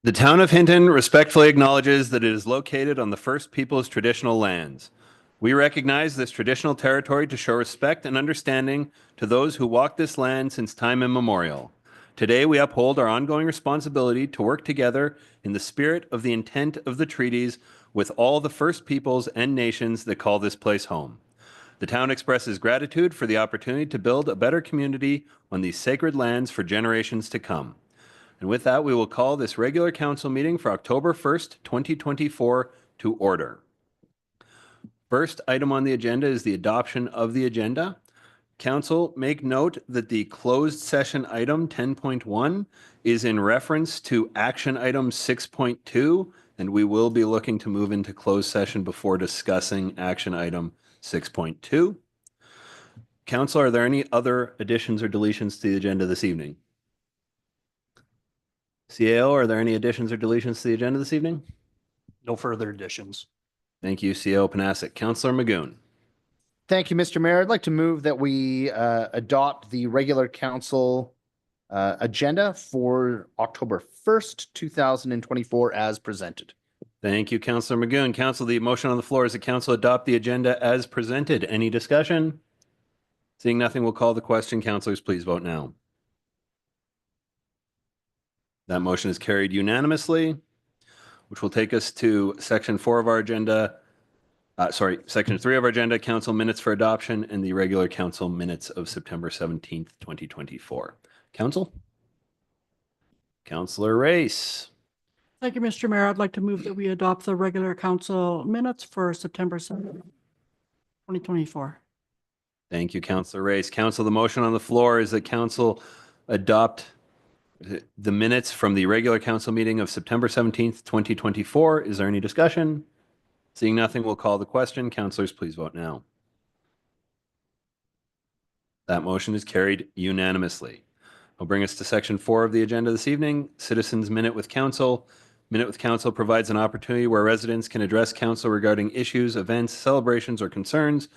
The town of Hinton respectfully acknowledges that it is located on the First Peoples traditional lands. We recognize this traditional territory to show respect and understanding to those who walked this land since time immemorial. Today, we uphold our ongoing responsibility to work together in the spirit of the intent of the treaties with all the First Peoples and nations that call this place home. The town expresses gratitude for the opportunity to build a better community on these sacred lands for generations to come. And with that, we will call this regular council meeting for October 1st, 2024 to order. First item on the agenda is the adoption of the agenda. Council, make note that the closed session item 10.1 is in reference to action item 6.2, and we will be looking to move into closed session before discussing action item 6.2. Council, are there any other additions or deletions to the agenda this evening? CAO, are there any additions or deletions to the agenda this evening? No further additions. Thank you, CAO Panasic. Councillor Magoon. Thank you, Mr. Mayor. I'd like to move that we adopt the regular council agenda for October 1st, 2024 as presented. Thank you, Councillor Magoon. Council, the motion on the floor is that council adopt the agenda as presented. Any discussion? Seeing nothing, we'll call the question. Councillors, please vote now. That motion is carried unanimously, which will take us to section 4 of our agenda. Section 3 of our agenda, council minutes for adoption and the regular council minutes of September 17th, 2024. Council? Councillor Race. Thank you, Mr. Mayor. I'd like to move that we adopt the regular council minutes for September 7th, 2024. Thank you, Councillor Race. Council, the motion on the floor is that council adopt the minutes from the regular council meeting of September 17th, 2024. Is there any discussion? Seeing nothing, we'll call the question. Councillors, please vote now. That motion is carried unanimously. I'll bring us to section 4 of the agenda this evening, Citizens Minute with Council. Minute with Council provides an opportunity where residents can address council regarding issues, events, celebrations, or concerns.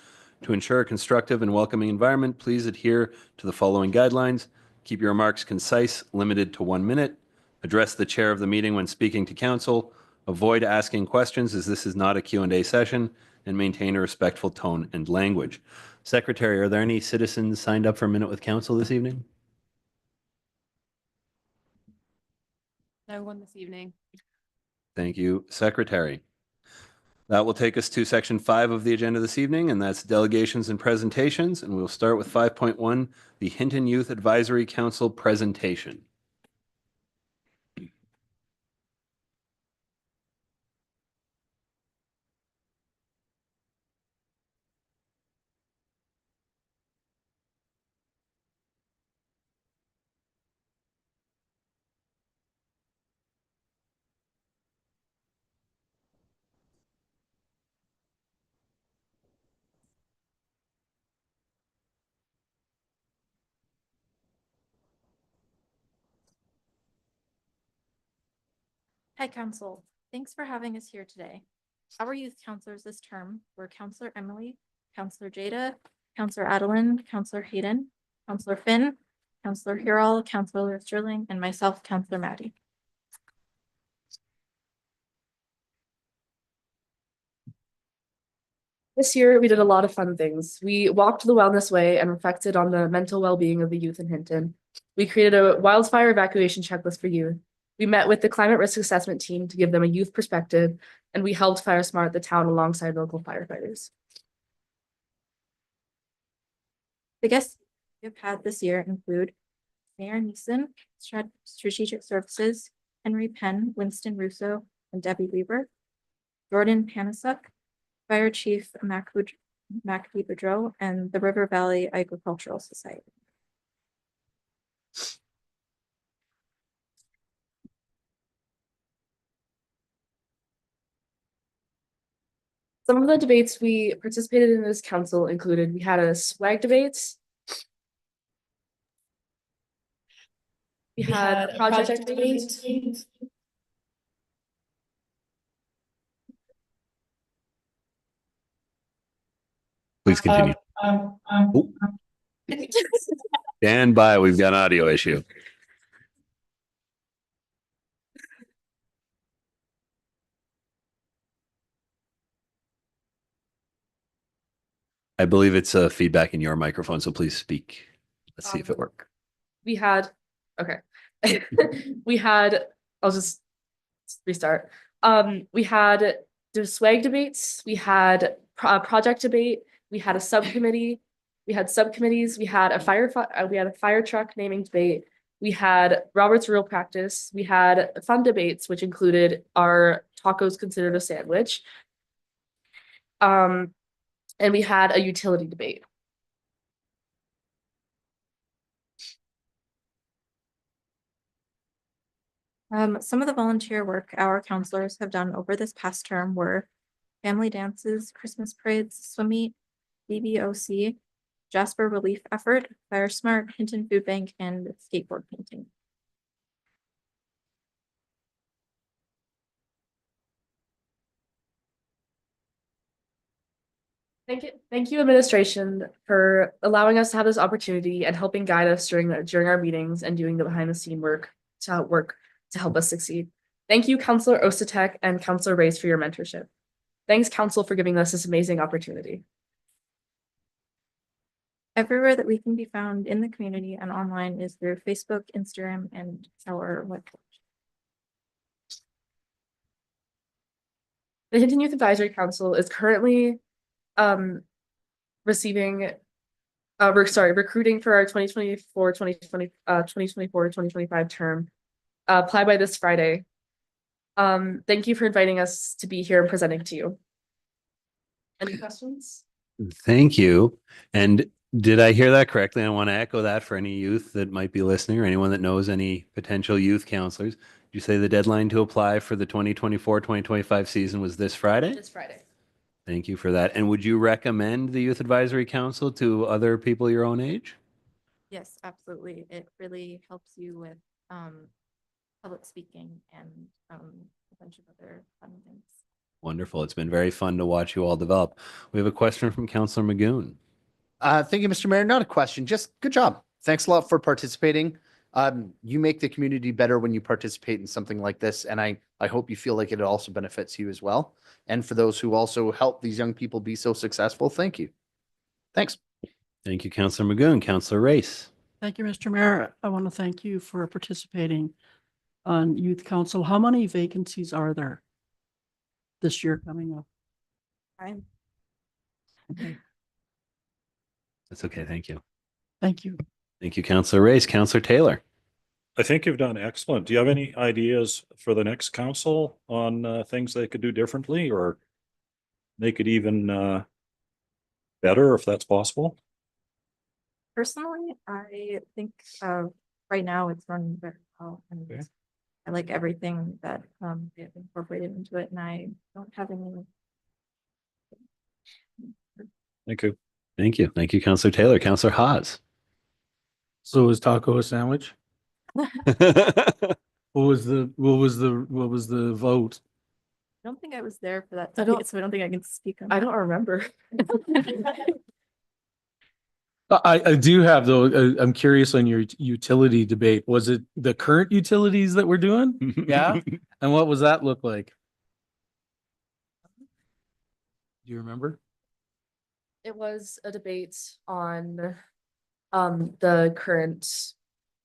To ensure a constructive and welcoming environment, please adhere to the following guidelines. Keep your remarks concise, limited to 1 minute. Address the chair of the meeting when speaking to council. Avoid asking questions as this is not a Q&A session, and maintain a respectful tone and language. Secretary, are there any citizens signed up for a Minute with Council this evening? No one this evening. Thank you, Secretary. That will take us to section 5 of the agenda this evening, and that's delegations and presentations. And we'll start with 5.1, the Hinton Youth Advisory Council presentation. Hi, Council. Thanks for having us here today. Our youth counselors this term were Councillor Emily, Councillor Jada, Councillor Adeline, Councillor Hayden, Councillor Finn, Councillor Hurrell, Councillor Sterling, and myself, Councillor Maddie. This year, we did a lot of fun things. We walked the wellness way and reflected on the mental well-being of the youth in Hinton. We created a wildfire evacuation checklist for youth. We met with the climate risk assessment team to give them a youth perspective, and we helped Fire Smart the town alongside local firefighters. The guests we have had this year include Mayor Neeson, Strategic Services, Henry Penn, Winston Russo, and Debbie Weaver, Jordan Panasuk, Fire Chief Mackie Boudreau, and the River Valley Agricultural Society. Some of the debates we participated in this council included, we had a swag debates. We had a project debate. Please continue. Stand by, we've got an audio issue. I believe it's feedback in your microphone, so please speak. Let's see if it works. We had, okay. We had, I'll just restart. We had the swag debates, we had project debate, we had a subcommittee, we had subcommittees, we had a fire truck naming debate, we had Robert's Rule Practice, we had fun debates, which included are tacos considered a sandwich? And we had a utility debate. Some of the volunteer work our counselors have done over this past term were family dances, Christmas parades, swim meet, BBOC, Jasper Relief Effort, Fire Smart, Hinton Food Bank, and skateboard painting. Thank you, administration, for allowing us to have this opportunity and helping guide us during our meetings and doing the behind the scene work to help us succeed. Thank you, Counselor Osatek and Counselor Reyes, for your mentorship. Thanks, Council, for giving us this amazing opportunity. Everywhere that we can be found in the community and online is through Facebook, Instagram, and our webpage. The Hinton Youth Advisory Council is currently recruiting for our 2024-2025 term. Apply by this Friday. Thank you for inviting us to be here and presenting to you. Any questions? Thank you. And did I hear that correctly? I want to echo that for any youth that might be listening or anyone that knows any potential youth counselors. Did you say the deadline to apply for the 2024-2025 season was this Friday? This Friday. Thank you for that. And would you recommend the Youth Advisory Council to other people your own age? Yes, absolutely. It really helps you with public speaking and a bunch of other fun things. Wonderful. It's been very fun to watch you all develop. We have a question from Councillor Magoon. Thank you, Mr. Mayor. Not a question, just good job. Thanks a lot for participating. You make the community better when you participate in something like this, and I hope you feel like it also benefits you as well. And for those who also help these young people be so successful, thank you. Thanks. Thank you, Councillor Magoon. Councillor Race. Thank you, Mr. Mayor. I want to thank you for participating on Youth Council. How many vacancies are there this year coming up? Fine. Okay, That's okay. Thank you. thank you. Thank you, Councillor Race. Councillor Taylor. I think you've done excellent. Do you have any ideas for the next council on things they could do differently or make it even better if that's possible? Personally, I think right now it's running very well, and Okay. I like everything that they have incorporated into it, and I don't have any. Thank you. Thank you. Thank you, Councillor Taylor. Councillor Haas. So is taco a sandwich? What was the vote? I don't think I was there for that I don't- debate, so I don't think I can speak on I that. don't remember. I do have though, I'm curious on your utility debate. Was it the current utilities that we're doing? Yeah? And what was that look like? Do you remember? It was a debate on the current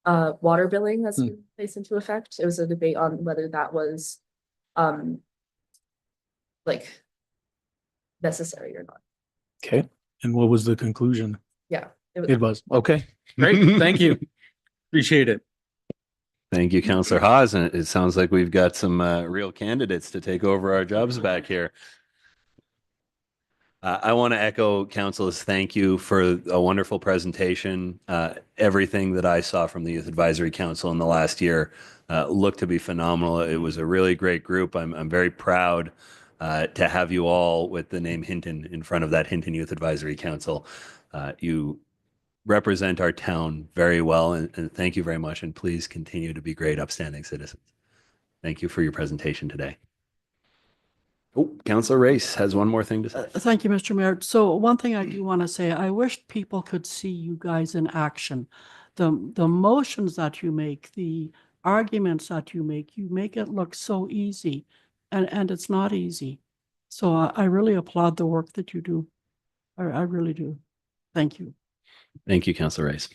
water billing that's been placed into effect. It was a debate on whether that was like necessary or not. Okay. And what was the conclusion? Yeah. It was. Okay. Great. Thank you. Appreciate it. Thank you, Councillor Haas. And it sounds like we've got some real candidates to take over our jobs back here. I want to echo Council's thank you for a wonderful presentation. Everything that I saw from the Youth Advisory Council in the last year looked to be phenomenal. It was a really great group. I'm very proud to have you all with the name Hinton in front of that Hinton Youth Advisory Council. You represent our town very well, and thank you very much. And please continue to be great, upstanding citizens. Thank you for your presentation today. Oh, Councillor Race has one more thing to say. Thank you, Mr. Mayor. So one thing I do want to say, I wish people could see you guys in action. The motions that you make, the arguments that you make it look so easy, and it's not easy. So I really applaud the work that you do. I really do. Thank you. Thank you, Councillor Rice.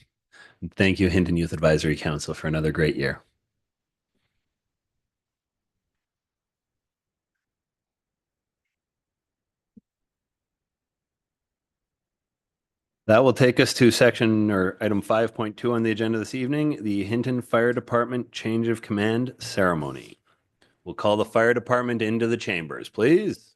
And thank you, Hinton Youth Advisory Council, for another great year. That will take us to section or item 5.2 on the agenda this evening, the Hinton Fire Department Change of Command Ceremony. We'll call the fire department into the chambers, please.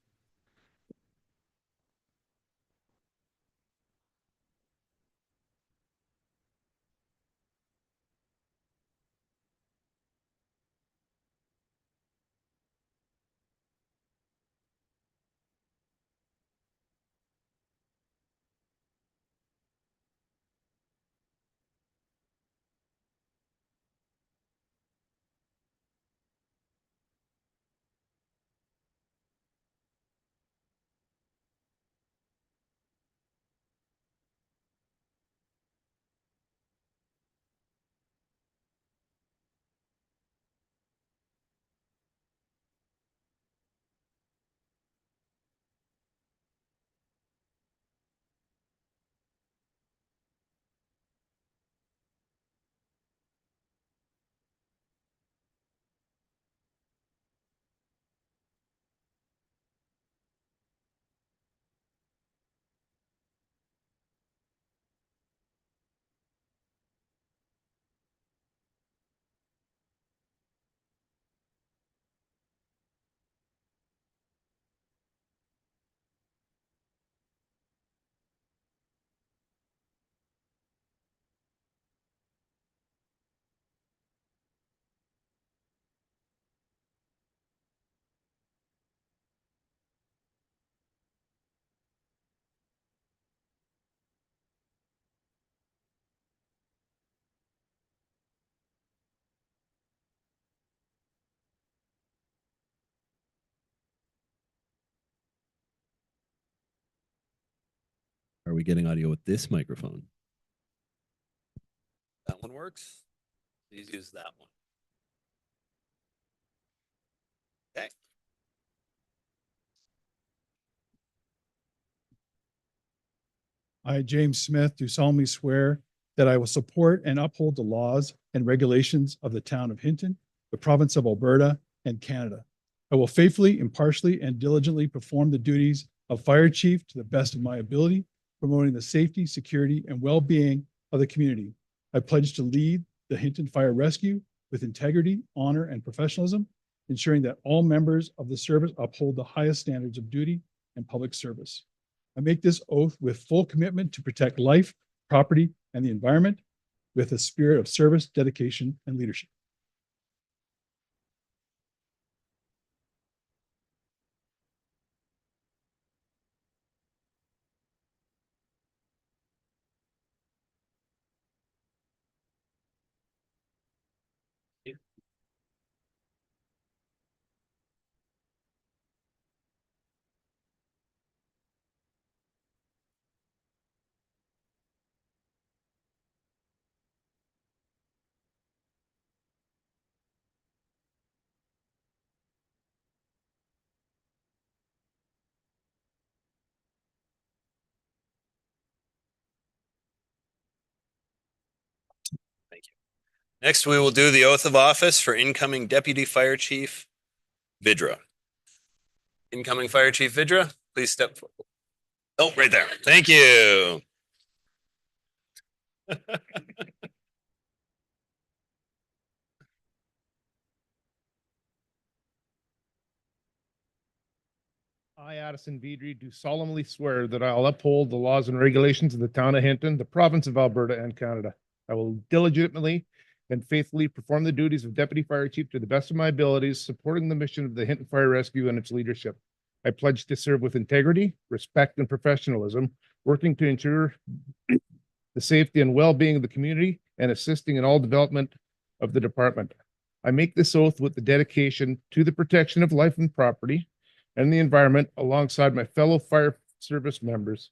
Are we getting audio with this microphone? That one works. Please use that one. Okay. I, James Smith, do solemnly swear that I will support and uphold the laws and regulations of the town of Hinton, the province of Alberta, and Canada. I will faithfully, impartially, and diligently perform the duties of fire chief to the best of my ability, promoting the safety, security, and well-being of the community. I pledge to lead the Hinton Fire Rescue with integrity, honor, and professionalism, ensuring that all members of the service uphold the highest standards of duty and public service. I make this oath with full commitment to protect life, property, and the environment with a spirit of service, dedication, and leadership. Thank you. Next, we will do the oath of office for incoming Deputy Fire Chief Vidra. Incoming Fire Chief Vidra, please step forward. Oh, right there. Thank you. I, Addison Vidri, do solemnly swear that I will uphold the laws and regulations of the town of Hinton, the province of Alberta, and Canada. I will diligently and faithfully perform the duties of Deputy Fire Chief to the best of my abilities, supporting the mission of the Hinton Fire Rescue and its leadership. I pledge to serve with integrity, respect, and professionalism, working to ensure the safety and well-being of the community and assisting in all development of the department. I make this oath with the dedication to the protection of life and property and the environment alongside my fellow fire service members.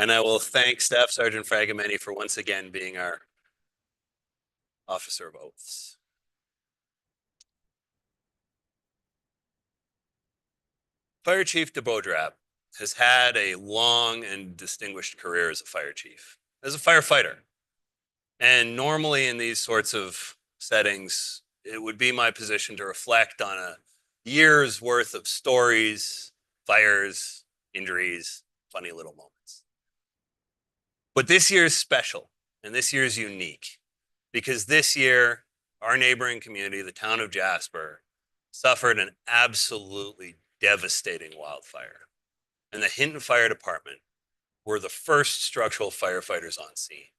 And I will thank Staff Sergeant Fragomeni for once again being our officer of oaths. Fire Chief de Beaudrap has had a long and distinguished career as a fire chief, as a firefighter. And normally in these sorts of settings, it would be my position to reflect on a year's worth of stories, fires, injuries, funny little moments. But this year is special and this year is unique because this year, our neighboring community, the town of Jasper, suffered an absolutely devastating wildfire. And the Hinton Fire Department were the first structural firefighters on scene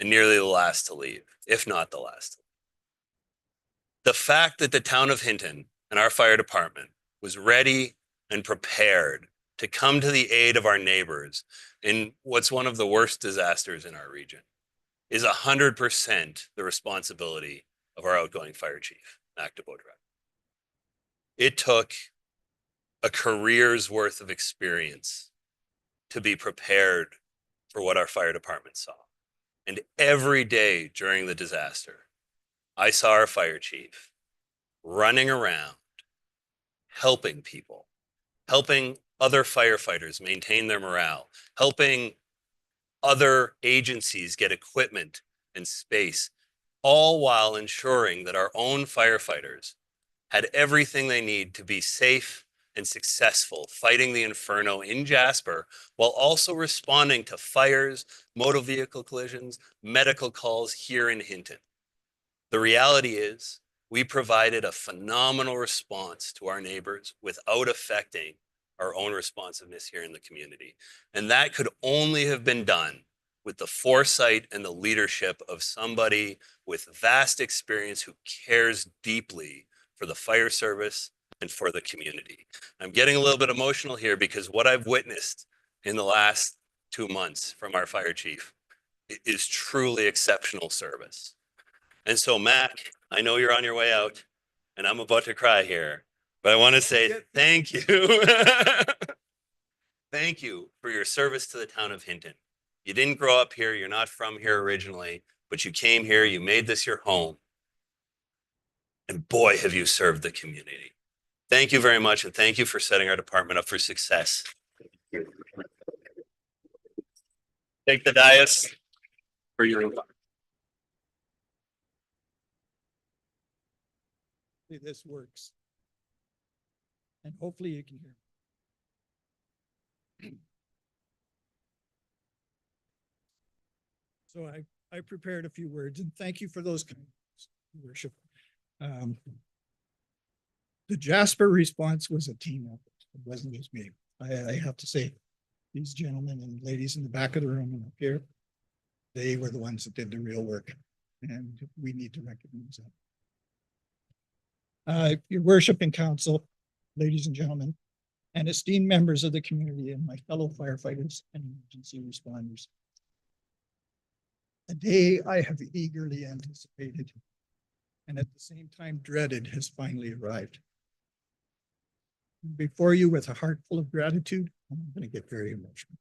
and nearly the last to leave, if not the last. The fact that the town of Hinton and our fire department was ready and prepared to come to the aid of our neighbors in what's one of the worst disasters in our region is 100% the responsibility of our outgoing fire chief, Mac de Beaudrap. It took a career's worth of experience to be prepared for what our fire department saw. And every day during the disaster, I saw our fire chief running around, helping people, helping other firefighters maintain their morale, helping other agencies get equipment and space, all while ensuring that our own firefighters had everything they need to be safe and successful fighting the inferno in Jasper, while also responding to fires, motor vehicle collisions, medical calls here in Hinton. The reality is we provided a phenomenal response to our neighbors without affecting our own responsiveness here in the community. And that could only have been done with the foresight and the leadership of somebody with vast experience who cares deeply for the fire service and for the community. I'm getting a little bit emotional here because what I've witnessed in the last 2 months from our fire chief is truly exceptional service. And so, Mac, I know you're on your way out and I'm about to cry here, but I want to say thank you. Thank you for your service to the town of Hinton. You didn't grow up here. You're not from here originally, but you came here. You made this your home. And boy, have you served the community. Thank you very much. And thank you for setting our department up for success. Take the dais for your remarks. This works. And hopefully you can hear. So I prepared a few words and thank you for those comments, Your Worship. The Jasper response was a team effort. It wasn't just me. I have to say, these gentlemen and ladies in the back of the room and up here, they were the ones that did the real work. And we need to recognize that. Your Worship and Council, ladies and gentlemen, and esteemed members of the community and my fellow firefighters and emergency responders. A day I have eagerly anticipated and at the same time dreaded has finally arrived. Before you with a heart full of gratitude, I'm going to get very emotional.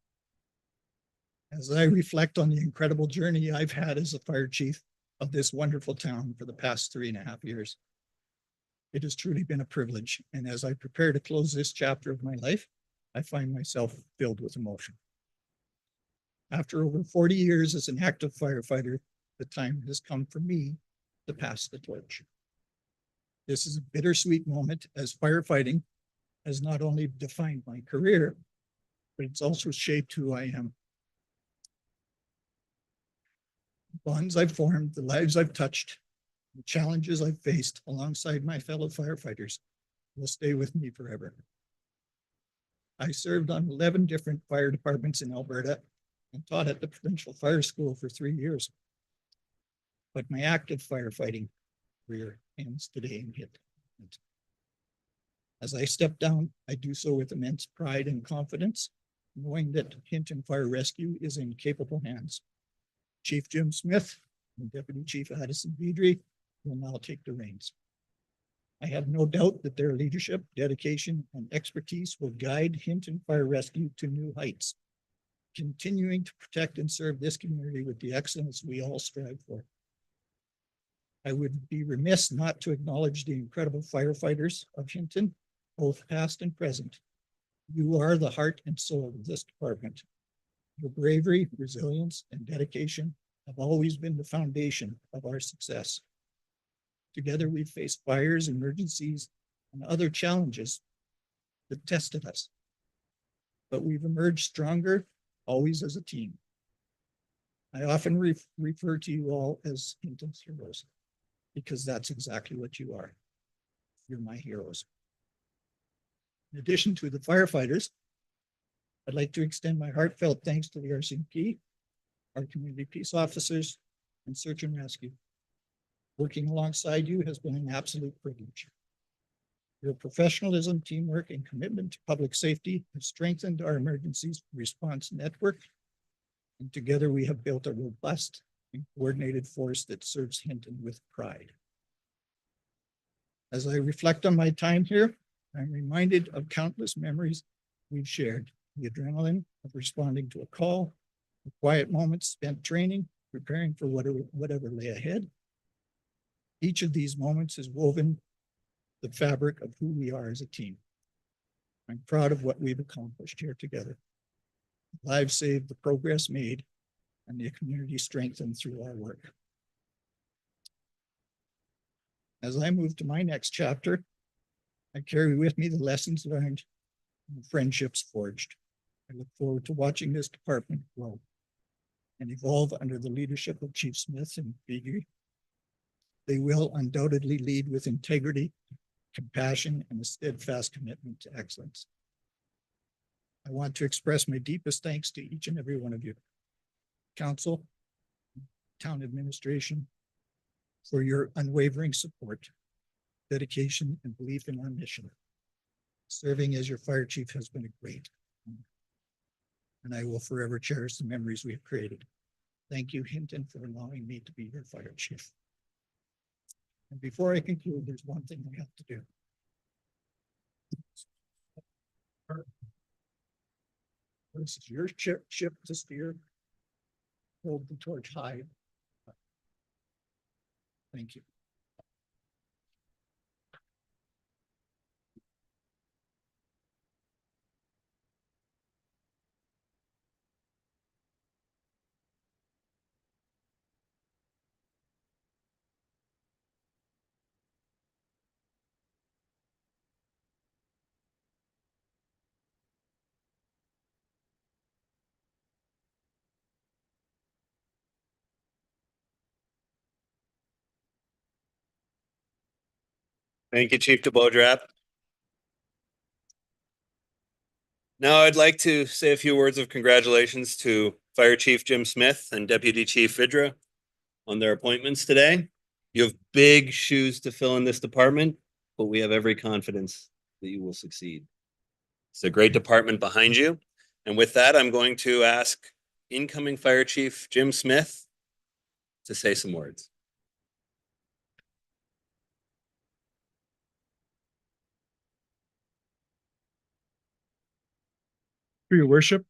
As I reflect on the incredible journey I've had as a fire chief of this wonderful town for the past 3.5 years, it has truly been a privilege. And as I prepare to close this chapter of my life, I find myself filled with emotion. After over 40 years as an active firefighter, the time has come for me to pass the torch. This is a bittersweet moment as firefighting has not only defined my career, but it's also shaped who I am. The bonds I've formed, the lives I've touched, the challenges I've faced alongside my fellow firefighters will stay with me forever. I served on 11 different fire departments in Alberta and taught at the Provincial Fire School for 3 years. But my active firefighting career ends today in Hinton. As I step down, I do so with immense pride and confidence, knowing that Hinton Fire Rescue is in capable hands. Chief Jim Smith and Deputy Chief Addison Vidri will now take the reins. I have no doubt that their leadership, dedication, and expertise will guide Hinton Fire Rescue to new heights. continuing to protect and serve this community with the excellence we all strive for. I would be remiss not to acknowledge the incredible firefighters of Hinton, both past and present. You are the heart and soul of this department. Your bravery, resilience, and dedication have always been the foundation of our success. Together, we've faced fires, emergencies, and other challenges that tested us. But we've emerged stronger, always as a team. I often refer to you all as Hinton's heroes, because that's exactly what you are. You're my heroes. In addition to the firefighters, I'd like to extend my heartfelt thanks to the RCMP, our community peace officers, and search and rescue. Working alongside you has been an absolute privilege. Your professionalism, teamwork, and commitment to public safety have strengthened our emergency response network. And together we have built a robust and coordinated force that serves Hinton with pride. As I reflect on my time here, I'm reminded of countless memories we've shared. The adrenaline of responding to a call, the quiet moments spent training, preparing for whatever lay ahead. Each of these moments is woven the fabric of who we are as a team. I'm proud of what we've accomplished here together. Lives saved, the progress made, and the community strengthened through our work. As I move to my next chapter, I carry with me the lessons learned and the friendships forged. I look forward to watching this department grow and evolve under the leadership of Chief Smith and Beatty. They will undoubtedly lead with integrity, compassion, and a steadfast commitment to excellence. I want to express my deepest thanks to each and every one of you, council, town administration, for your unwavering support, dedication, and belief in our mission. Serving as your fire chief has been a great honor, and I will forever cherish the memories we have created. Thank you, Hinton, for allowing me to be your fire chief. And before I conclude, there's one thing we have to do. This is your ship to steer. Hold the torch high. Thank you. Thank you, Chief DeBodrap. Now I'd like to say a few words of congratulations to Fire Chief Jim Smith and Deputy Chief Vidra on their appointments today. You have big shoes to fill in this department, but we have every confidence that you will succeed. It's a great department behind you. And with that, I'm going to ask incoming Fire Chief Jim Smith to say some words. For your worship,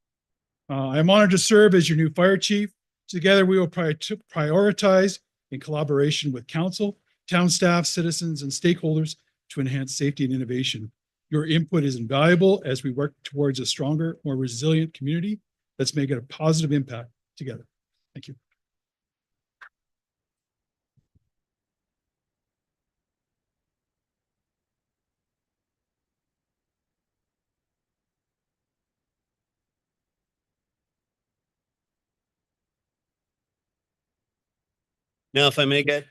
I am honored to serve as your new fire chief. Together, we will prioritize in collaboration with council, town staff, citizens, and stakeholders to enhance safety and innovation. Your input is invaluable as we work towards a stronger, more resilient community that's making a positive impact together. Thank you. Now, if I may get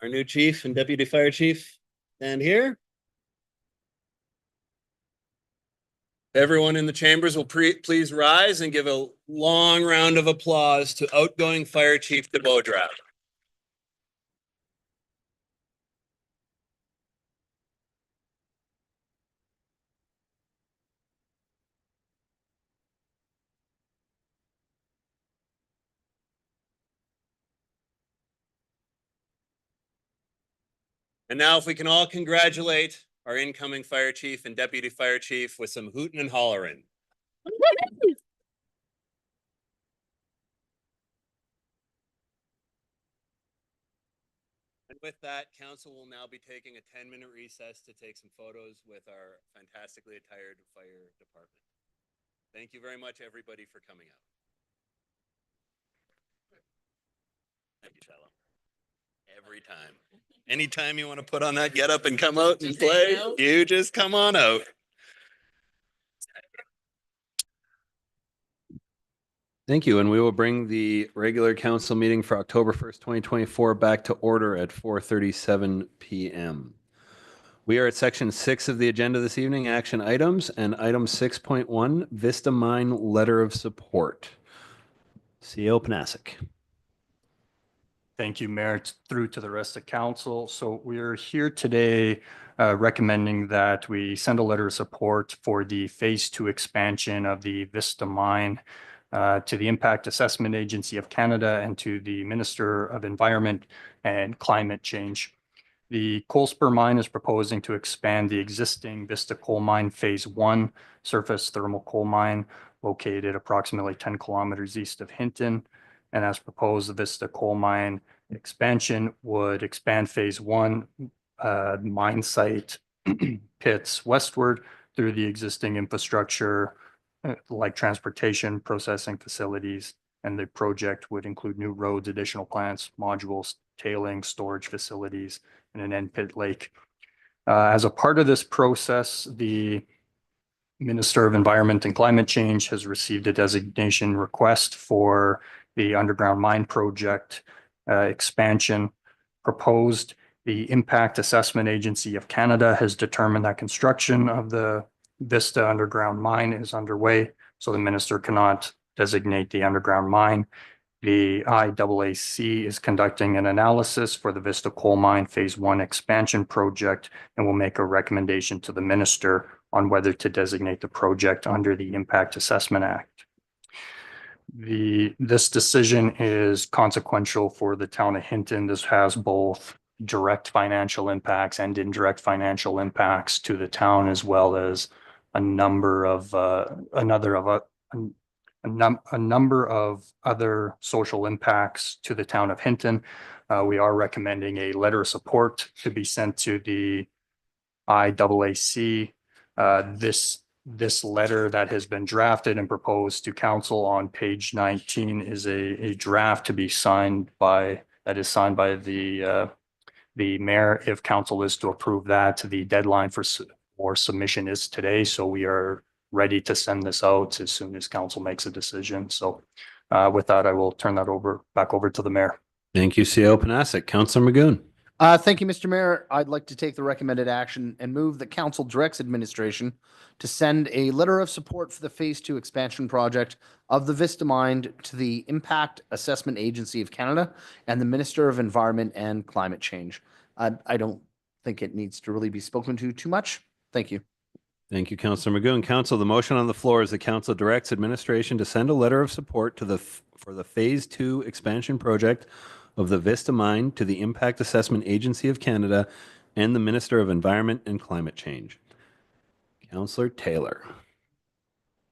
our new chief and deputy fire chief stand here. Everyone in the chambers will please rise and give a long round of applause to outgoing Fire Chief DeBodrap. And now if we can all congratulate our incoming fire chief and deputy fire chief with some hooting and hollering. And with that, council will now be taking a 10-minute recess to take some photos with our fantastically attired fire department. Thank you very much, everybody, for coming out. Thank you, Shallow. Every time. Anytime you want to put on that get up and come out and play, you just come on out. Thank you, and we will bring the regular council meeting for October 1st, 2024 back to order at 4:37 p.m. We are at section 6 of the agenda this evening, action items, and item 6.1, Vista Mine Letter of Support. CEO Panasic. Thank you, Mayor, through to the rest of council. So we're here today recommending that we send a letter of support for the phase 2 expansion of the Vista Mine to the Impact Assessment Agency of Canada and to the Minister of Environment and Climate Change. The Coalspur Mine is proposing to expand the existing Vista Coal Mine Phase 1 surface thermal coal mine located approximately 10 kilometers east of Hinton. And as proposed, the Vista Coal Mine expansion would expand Phase 1 mine site pits westward through the existing infrastructure like transportation, processing facilities, and the project would include new roads, additional plants, modules, tailing, storage facilities, and an end pit lake. As a part of this process, the Minister of Environment and Climate Change has received a designation request for the underground mine project expansion proposed. The Impact Assessment Agency of Canada has determined that construction of the Vista underground mine is underway, so the minister cannot designate the underground mine. The IAAC is conducting an analysis for the Vista Coal Mine Phase 1 expansion project and will make a recommendation to the minister on whether to designate the project under the Impact Assessment Act. This decision is consequential for the town of Hinton. This has both direct financial impacts and indirect financial impacts to the town, as well as a number of other social impacts to the town of Hinton. We are recommending a letter of support to be sent to the IAAC. This letter that has been drafted and proposed to council on page 19 is a draft to be signed by the mayor. If council is to approve that, the deadline for submission is today. So we are ready to send this out as soon as council makes a decision. So with that, I will turn that back over to the mayor. Thank you, CEO Panasic. Councillor Magoon. Thank you, Mr. Mayor. I'd like to take the recommended action and move that council directs administration to send a letter of support for the Phase 2 expansion project of the Vista Mine to the Impact Assessment Agency of Canada and the Minister of Environment and Climate Change. I don't think it needs to really be spoken to too much. Thank you. Thank you, Councillor Magoon. Council, the motion on the floor is the council directs administration to send a letter of support to for the Phase 2 expansion project of the Vista Mine to the Impact Assessment Agency of Canada and the Minister of Environment and Climate Change. Councillor Taylor.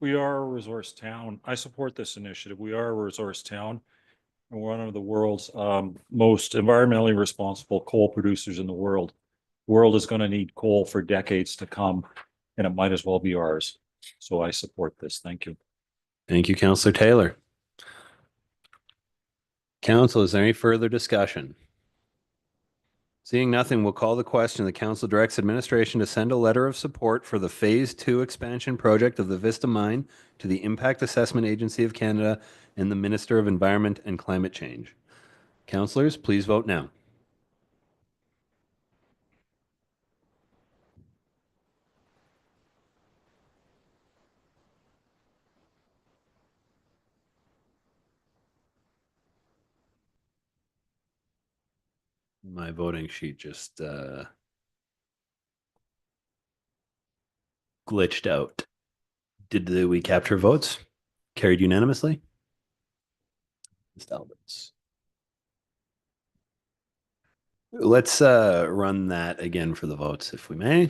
We are a resource town. I support this initiative. We are a resource town. And we're one of the world's most environmentally responsible coal producers in the world. The world is going to need coal for decades to come, and it might as well be ours. So I support this. Thank you. Thank you, Councillor Taylor. Council, is there any further discussion? Seeing nothing, we'll call the question. The council directs administration to send a letter of support for the Phase 2 expansion project of the Vista Mine to the Impact Assessment Agency of Canada and the Minister of Environment and Climate Change. Councillors, please vote now. My voting sheet just glitched out. Did we capture votes? Carried unanimously? Mr. Alberts. Let's run that again for the votes, if we may.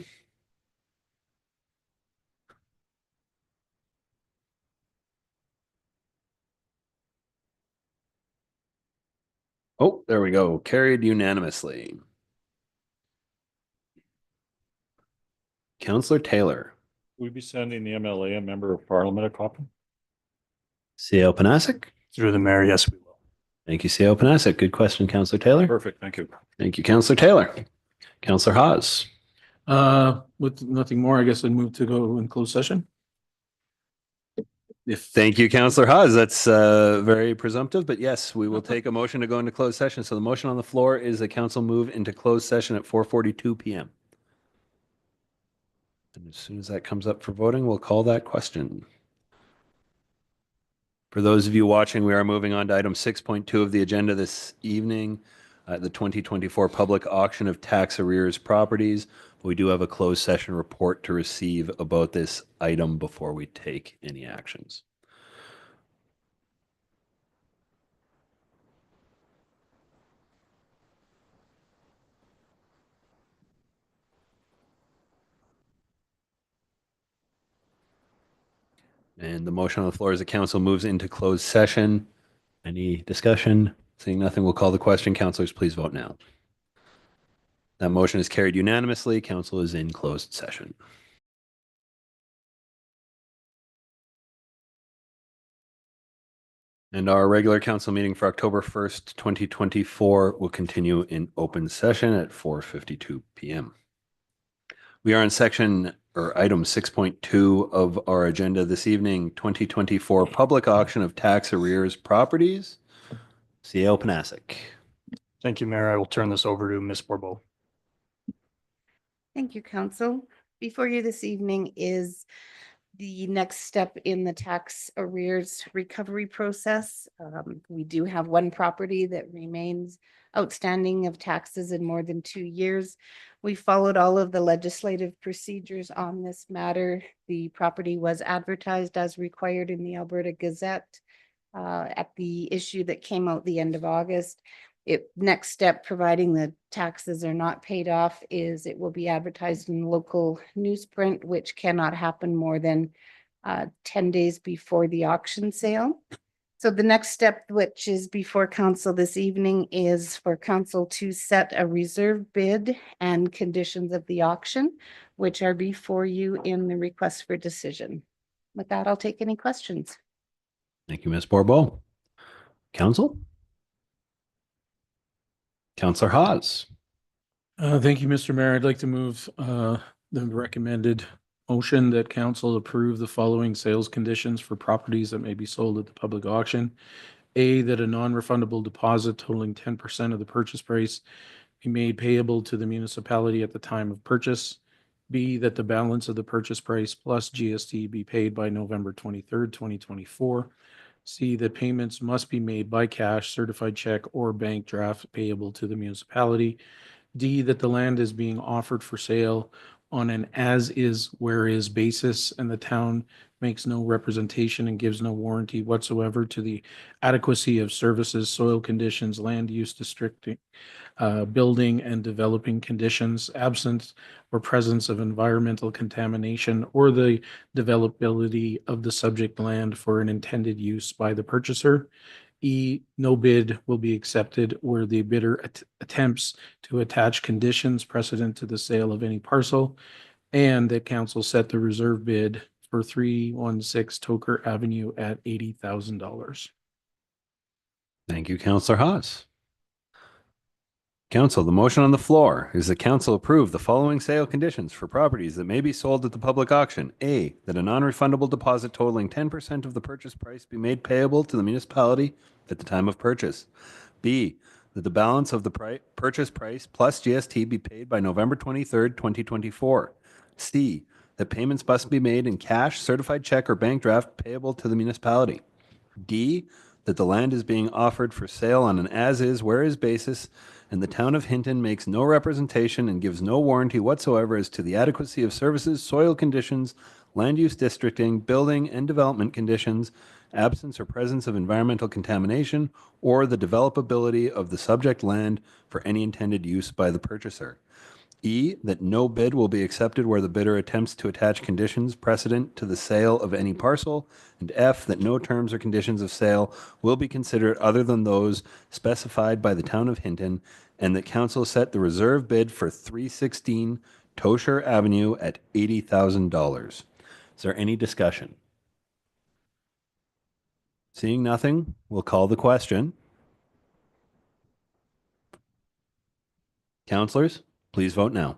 Oh, there we go. Carried unanimously. Counselor Taylor. We'd be sending the MLA, a member of parliament, a copy. CAO Panasic. Through the mayor, yes, we will. Thank you, CAO Panasic. Good question, Counselor Taylor. Perfect, thank you. Thank you, Counselor Taylor. Counselor Haas. With nothing more, I guess I'd move to go in closed session. Thank you, Counselor Haas. That's very presumptive, but yes, we will take a motion to go into closed session. So the motion on the floor is that council move into closed session at 4:42 p.m. And as soon as that comes up for voting, we'll call that question. For those of you watching, we are moving on to item 6.2 of the agenda this evening, the 2024 public auction of tax arrears properties. We do have a closed session report to receive about this item before we take any actions. And the motion on the floor is the council moves into closed session. Any discussion? Seeing nothing, we'll call the question. Councilors, please vote now. That motion is carried unanimously. Council is in closed session. And our regular council meeting for October 1st, 2024 will continue in open session at 4:52 p.m. We are in section or item 6.2 of our agenda this evening, 2024 public auction of tax arrears properties. CAO Panasic. Thank you, Mayor. I will turn this over to Ms. Borbeau. Thank you, Council. Before you this evening is the next step in the tax arrears recovery process. We do have one property that remains outstanding of taxes in more than 2 years. We followed all of the legislative procedures on this matter. The property was advertised as required in the Alberta Gazette at the issue that came out the end of August. Next step, providing the taxes are not paid off, is it will be advertised in local newsprint, which cannot happen more than 10 days before the auction sale. So the next step, which is before council this evening, is for council to set a reserve bid and conditions of the auction, which are before you in the request for decision. With that, I'll take any questions. Thank you, Ms. Borbeau. Council? Councilor Haas. Thank you, Mr. Mayor. I'd like to move the recommended motion that council approve the following sales conditions for properties that may be sold at the public auction. A, that a non-refundable deposit totaling 10% of the purchase price be made payable to the municipality at the time of purchase. B, that the balance of the purchase price plus GST be paid by November 23rd, 2024. C, that payments must be made by cash, certified check, or bank draft payable to the municipality. D, that the land is being offered for sale on an as-is, where-is basis, and the town makes no representation and gives no warranty whatsoever to the adequacy of services, soil conditions, land use districting, building and developing conditions, absence or presence of environmental contamination, or the developability of the subject land for an intended use by the purchaser. E, no bid will be accepted where the bidder attempts to attach conditions precedent to the sale of any parcel, and that council set the reserve bid for 316 Toker Avenue at $80,000. Thank you, Councilor Haas. Council, the motion on the floor is that council approve the following sale conditions for properties that may be sold at the public auction. A, that a non-refundable deposit totaling 10% of the purchase price be made payable to the municipality at the time of purchase. B, that the balance of the purchase price plus GST be paid by November 23rd, 2024. C, that payments must be made in cash, certified check, or bank draft payable to the municipality. D, that the land is being offered for sale on an as-is, where-is basis, and the town of Hinton makes no representation and gives no warranty whatsoever as to the adequacy of services, soil conditions, land use districting, building and development conditions, absence or presence of environmental contamination, or the developability of the subject land for any intended use by the purchaser. E, that no bid will be accepted where the bidder attempts to attach conditions precedent to the sale of any parcel. And F, that no terms or conditions of sale will be considered other than those specified by the town of Hinton, and that council set the reserve bid for 316 Tosher Avenue at $80,000. Is there any discussion? Seeing nothing, we'll call the question. Councilors, please vote now.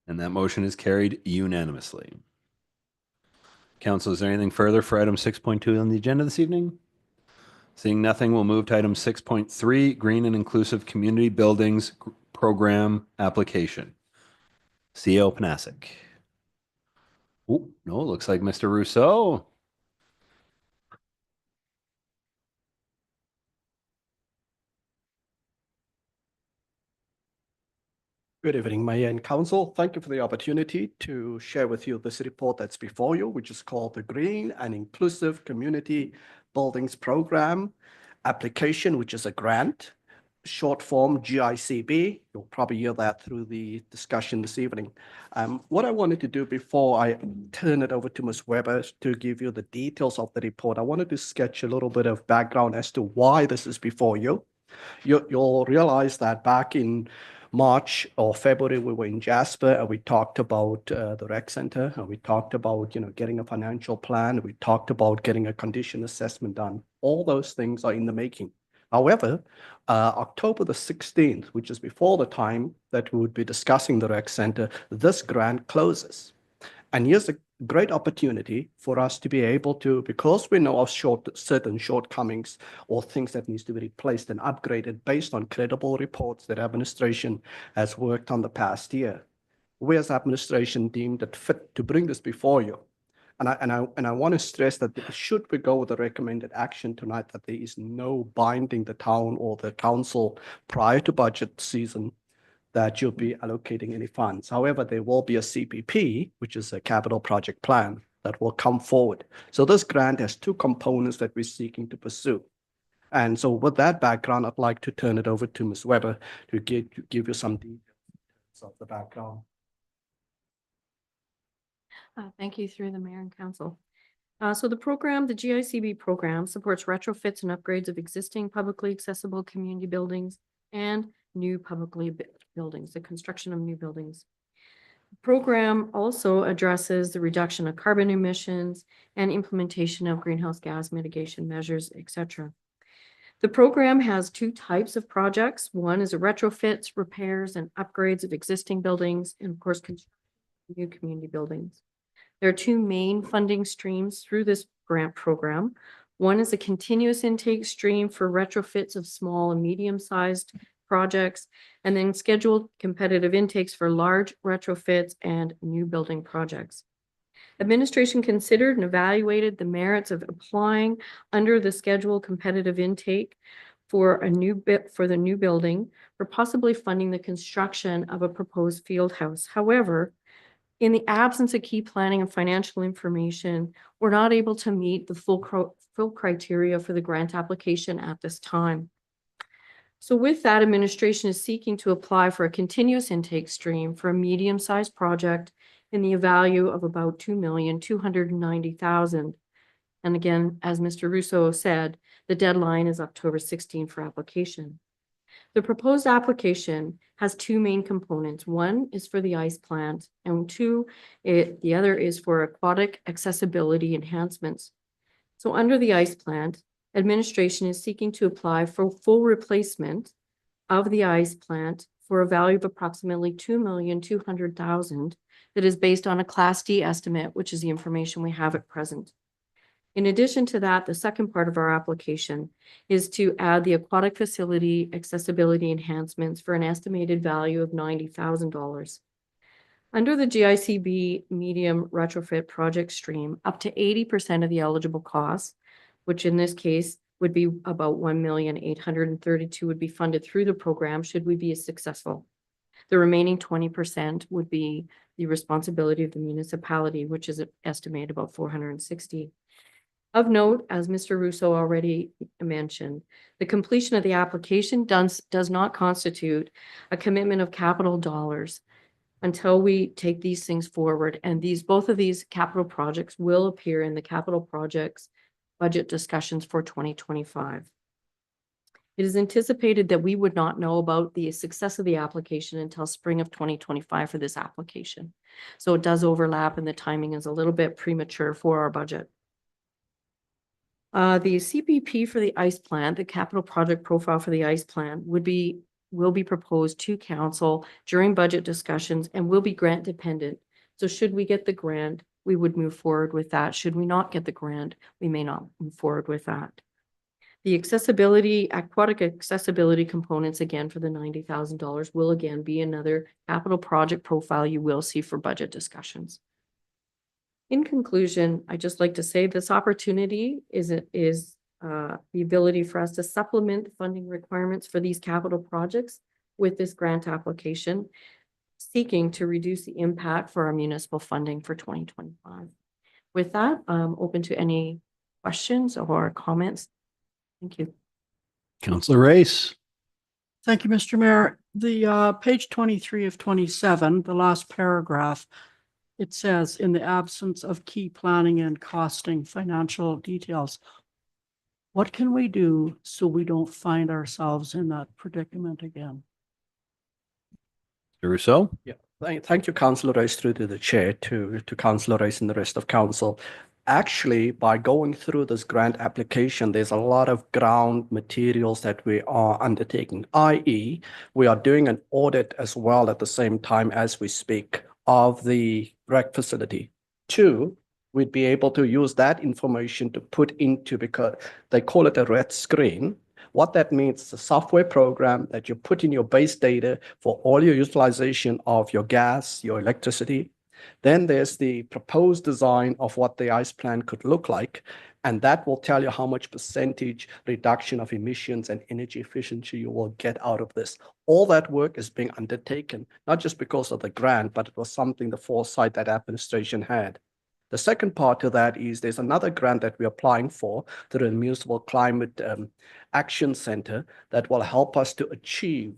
And that motion is carried unanimously. Council, is there anything further for item 6.2 on the agenda this evening? Seeing nothing, we'll move to item 6.3, Green and Inclusive Community Buildings Program Application. CEO Panasic. Oh, no, it looks like Mr. Rousseau. Good evening, Mayor and Council. Thank you for the opportunity to share with you this report that's before you, which is called the Green and Inclusive Community Buildings Program Application, which is a grant, short form GICB. You'll probably hear that through the discussion this evening. What I wanted to do before I turn it over to Ms. Weber to give you the details of the report, I wanted to sketch a little bit of background as to why this is before you. You'll realize that back in March or February, we were in Jasper and we talked about the rec center, and we talked about, getting a financial plan. We talked about getting a condition assessment done. All those things are in the making. However, October the 16th, which is before the time that we would be discussing the rec center, this grant closes. And here's a great opportunity for us to be able to, because we know of certain shortcomings or things that needs to be replaced and upgraded based on credible reports that administration has worked on the past year. We as administration deemed it fit to bring this before you. And I want to stress that should we go with the recommended action tonight, that there is no binding the town or the council prior to budget season that you'll be allocating any funds. However, there will be a CPP, which is a capital project plan, that will come forward. So this grant has two components that we're seeking to pursue. And so with that background, I'd like to turn it over to Ms. Weber to give you some details of the background. Thank you through the mayor and council. So the program, the GICB program, supports retrofits and upgrades of existing publicly accessible community buildings and new publicly buildings, the construction of new buildings. The program also addresses the reduction of carbon emissions and implementation of greenhouse gas mitigation measures, etc. The program has two types of projects. One is a retrofits, repairs, and upgrades of existing buildings, and of course, construction of new community buildings. There are two main funding streams through this grant program. One is a continuous intake stream for retrofits of small and medium-sized projects, and then scheduled competitive intakes for large retrofits and new building projects. Administration considered and evaluated the merits of applying under the scheduled competitive intake for the new building, for possibly funding the construction of a proposed field house. However, in the absence of key planning and financial information, we're not able to meet the full criteria for the grant application at this time. So with that, administration is seeking to apply for a continuous intake stream for a medium-sized project in the value of about $2,290,000. And again, as Mr. Rousseau said, the deadline is October 16 for application. The proposed application has two main components. One is for the ice plant, and the other is for aquatic accessibility enhancements. So under the ice plant, administration is seeking to apply for full replacement of the ice plant for a value of approximately $2,200,000 that is based on a Class D estimate, which is the information we have at present. In addition to that, the second part of our application is to add the aquatic facility accessibility enhancements for an estimated value of $90,000. Under the GICB medium retrofit project stream, up to 80% of the eligible costs, which in this case would be about $1,832,000, would be funded through the program should we be successful. The remaining 20% would be the responsibility of the municipality, which is estimated about $460,000. Of note, as Mr. Russo already mentioned, the completion of the application does not constitute a commitment of capital dollars until we take these things forward. And both of these capital projects will appear in the capital projects budget discussions for 2025. It is anticipated that we would not know about the success of the application until spring of 2025 for this application. So it does overlap and the timing is a little bit premature for our budget. The CPP for the ice plant, the capital project profile for the ice plant will be proposed to council during budget discussions and will be grant dependent. So should we get the grant, we would move forward with that. Should we not get the grant, we may not move forward with that. The aquatic accessibility components, again, for the $90,000 will again be another capital project profile you will see for budget discussions. In conclusion, I'd just like to say this opportunity is the ability for us to supplement funding requirements for these capital projects with this grant application, seeking to reduce the impact for our municipal funding for 2025. With that, I'm open to any questions or comments. Thank you. Councillor Race. Thank you, Mr. Mayor. The page 23 of 27, the last paragraph, it says, in the absence of key planning and costing financial details, what can we do so we don't find ourselves in that predicament again? Mr. Rousseau? Yeah, thank you, Councillor Rice, through to the chair, to Councillor Rice and the rest of council. Actually, by going through this grant application, there's a lot of ground materials that we are undertaking, i.e., we are doing an audit as well at the same time as we speak of the rec facility. Two, we'd be able to use that information to put into, because they call it a red screen. What that means is a software program that you put in your base data for all your utilization of your gas, your electricity. Then there's the proposed design of what the ice plant could look like, and that will tell you how much percentage reduction of emissions and energy efficiency you will get out of this. All that work is being undertaken, not just because of the grant, but it was something, the foresight that administration had. The second part to that is there's another grant that we're applying for through the Municipal Climate Action Center that will help us to achieve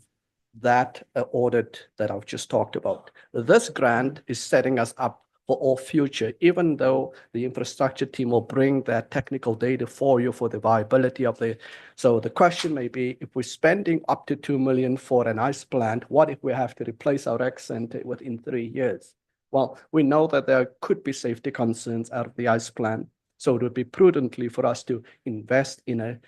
that audit that I've just talked about. This grant is setting us up for all future, even though the infrastructure team will bring that technical data for you for the viability of the. So the question may be, if we're spending up to $2 million for an ice plant, what if we have to replace our rec center within 3 years? Well, we know that there could be safety concerns out of the ice plant. So it would be prudently for us to invest in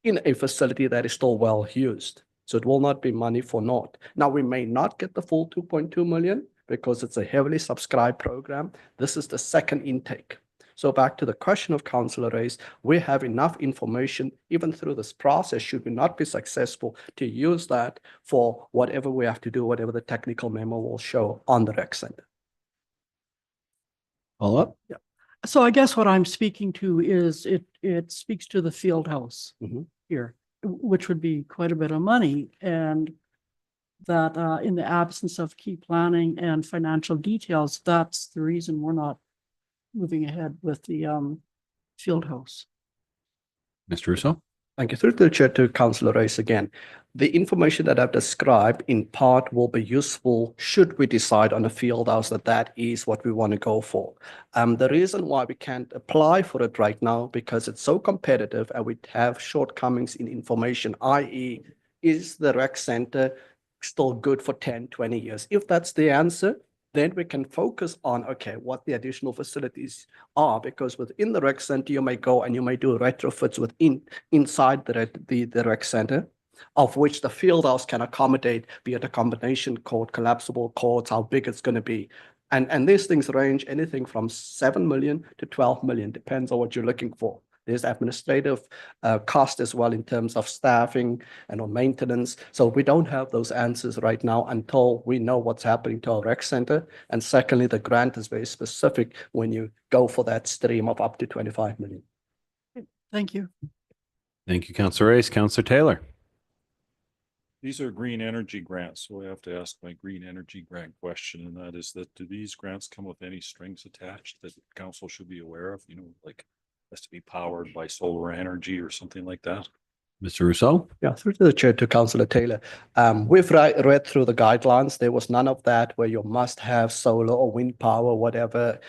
a facility that is still well used. So it will not be money for naught. Now, we may not get the full 2.2 million because it's a heavily subscribed program. This is the second intake. So back to the question of Councillor Reyes, we have enough information, even through this process, should we not be successful, to use that for whatever we have to do, whatever the technical memo will show on the rec center. Follow up? Yeah. So I guess what I'm speaking to is it speaks to the field house here, which would be quite a bit of money, and that in the absence of key planning and financial details, that's the reason we're not moving ahead with the field house. Mr. Russo? Thank you. Through the chair to Councillor Rice again. The information that I've described in part will be useful should we decide on a field house that is what we want to go for. The reason why we can't apply for it right now, because it's so competitive and we have shortcomings in information, i.e., is the rec center still good for 10, 20 years? If that's the answer, then we can focus on, okay, what the additional facilities are, because within the rec center, you may go and you may do retrofits inside the rec center, of which the field house can accommodate, be it a combination court, collapsible courts, how big it's going to be. And these things range anything from 7 million to 12 million, depends on what you're looking for. There's administrative cost as well in terms of staffing and on maintenance. So we don't have those answers right now until we know what's happening to our rec center. And secondly, the grant is very specific when you go for that stream of up to 25 million. Thank you. Thank you, Councillor Race. Councillor Taylor? These are green energy grants, so I have to ask my green energy grant question, and that is that, do these grants come with any strings attached that council should be aware of? You know, like has to be powered by solar energy or something like that. Mr. Rousseau? Yeah, through to the chair to Councillor Taylor. We've read through the guidelines. There was none of that where you must have solar or wind power, whatever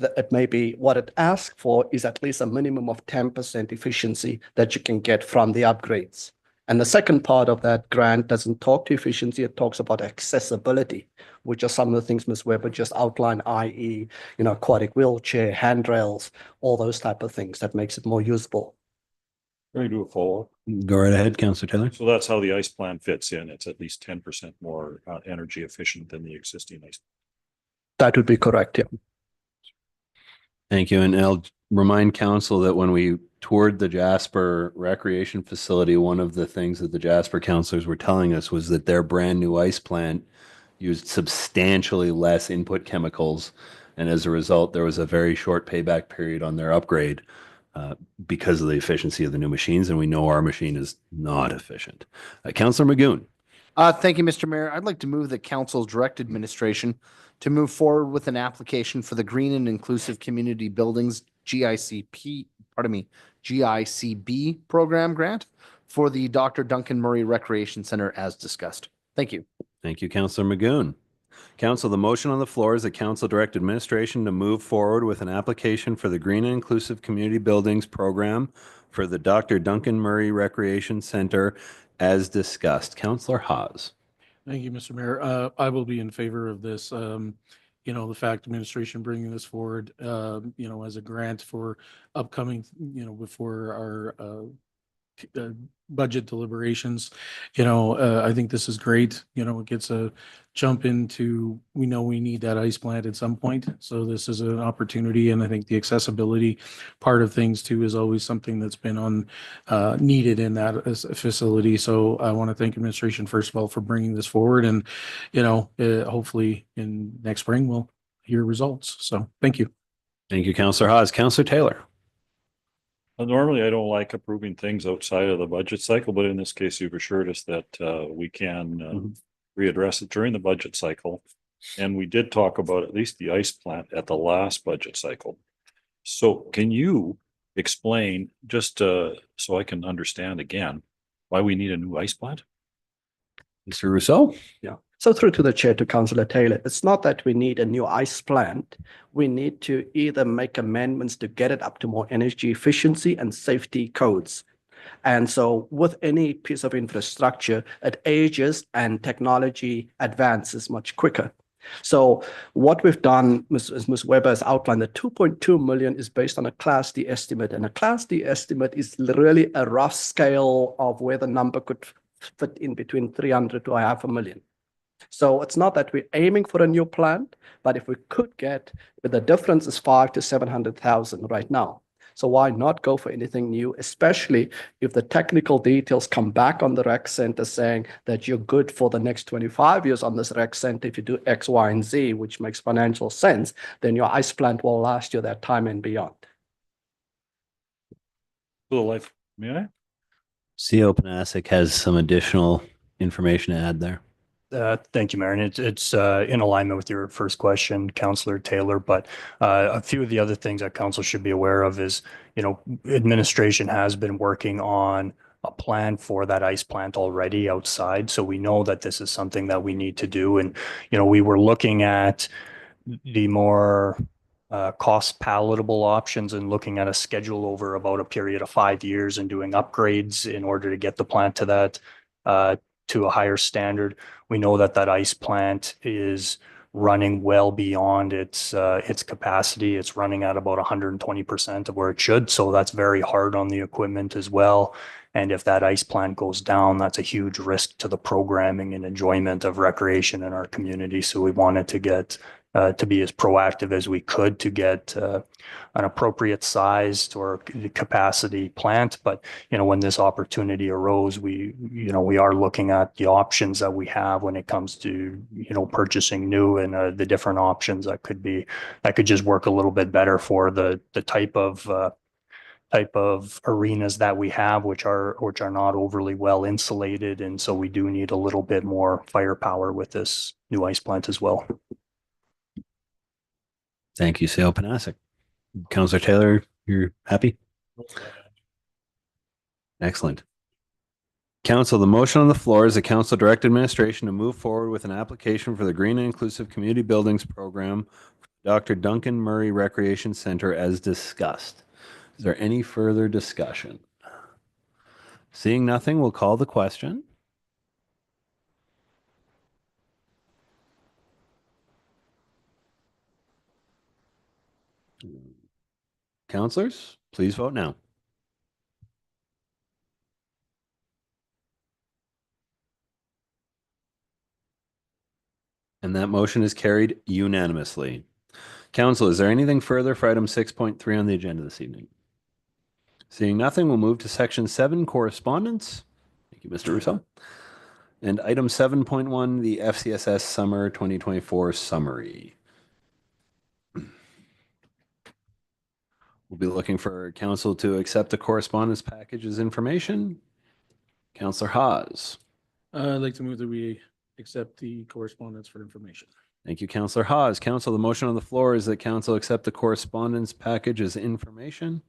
it may be. What it asks for is at least a minimum of 10% efficiency that you can get from the upgrades. And the second part of that grant doesn't talk to efficiency, it talks about accessibility, which are some of the things Ms. Weber just outlined, i.e., aquatic wheelchair, handrails, all those type of things that makes it more usable. Can I do a follow-up? Go right ahead, Councillor Taylor. So that's how the ice plant fits in. It's at least 10% more energy efficient than the existing ice. That would be correct, yeah. Thank you. And I'll remind council that when we toured the Jasper Recreation Facility, one of the things that the Jasper councilors were telling us was that their brand new ice plant used substantially less input chemicals. And as a result, there was a very short payback period on their upgrade because of the efficiency of the new machines. And we know our machine is not efficient. Councillor Magoon. Thank you, Mr. Mayor. I'd like to move the council's direct administration to move forward with an application for the Green and Inclusive Community Buildings GICB program grant for the Dr. Duncan Murray Recreation Center as discussed. Thank you. Thank you, Councillor Magoon. Council, the motion on the floor is that council direct administration to move forward with an application for the Green and Inclusive Community Buildings program for the Dr. Duncan Murray Recreation Center as discussed. Councillor Haas. Thank you, Mr. Mayor. I will be in favor of this. The fact administration bringing this forward, as a grant for upcoming, before our budget deliberations, I think this is great. It gets a jump into, we know we need that ice plant at some point. So this is an opportunity. And I think the accessibility part of things too is always something that's been needed in that facility. So I want to thank administration, first of all, for bringing this forward. And, hopefully in next spring, we'll hear results. So thank you. Thank you, Councillor Haas. Councillor Taylor. Normally, I don't like approving things outside of the budget cycle, but in this case, you've assured us that we can readdress it during the budget cycle. And we did talk about at least the ice plant at the last budget cycle. So can you explain, just so I can understand again, why we need a new ice plant? Mr. Rousseau? Yeah. So through to the chair to Councillor Taylor, it's not that we need a new ice plant. We need to either make amendments to get it up to more energy efficiency and safety codes. And so with any piece of infrastructure, it ages and technology advances much quicker. So what we've done, as Ms. Weber has outlined, the 2.2 million is based on a Class D estimate. And a Class D estimate is really a rough scale of where the number could fit in between 300 to 500,000. So it's not that we're aiming for a new plant, but if we could get, the difference is 500,000 to 700,000 right now. So why not go for anything new, especially if the technical details come back on the rec center saying that you're good for the next 25 years on this rec center. If you do X, Y, and Z, which makes financial sense, then your ice plant will last you that time and beyond. May I? CO Panasic has some additional information to add there. Thank you, Mayor. And it's in alignment with your first question, Councillor Taylor. But a few of the other things that council should be aware of is, administration has been working on a plan for that ice plant already outside. So we know that this is something that we need to do. And, we were looking at the more cost palatable options and looking at a schedule over about a period of 5 years and doing upgrades in order to get the plant to that to a higher standard. We know that ice plant is running well beyond its capacity. It's running at about 120% of where it should. So that's very hard on the equipment as well. And if that ice plant goes down, that's a huge risk to the programming and enjoyment of recreation in our community. So we wanted to get to be as proactive as we could to get an appropriate sized or capacity plant. But, when this opportunity arose, we are looking at the options that we have when it comes to, purchasing new and the different options that could just work a little bit better for the type of arenas that we have, which are not overly well insulated. And so we do need a little bit more firepower with this new ice plant as well. Thank you, CO Panasic. Councillor Taylor, you're happy? Excellent. Council, the motion on the floor is the council direct administration to move forward with an application for the Green and Inclusive Community Buildings Program, Dr. Duncan Murray Recreation Center as discussed. Is there any further discussion? Seeing nothing, we'll call the question. Councilors, please vote now. And that motion is carried unanimously. Council, is there anything further for item 6.3 on the agenda this evening? Seeing nothing, we'll move to section 7, correspondence. Thank you, Mr. Russo. And item 7.1, the FCSS Summer 2024 Summary. We'll be looking for council to accept the correspondence package as information. Councillor Haas. I'd like to move that we accept the correspondence for information. Thank you, Councillor Haas. Council, the motion on the floor is that council accept the correspondence package as information.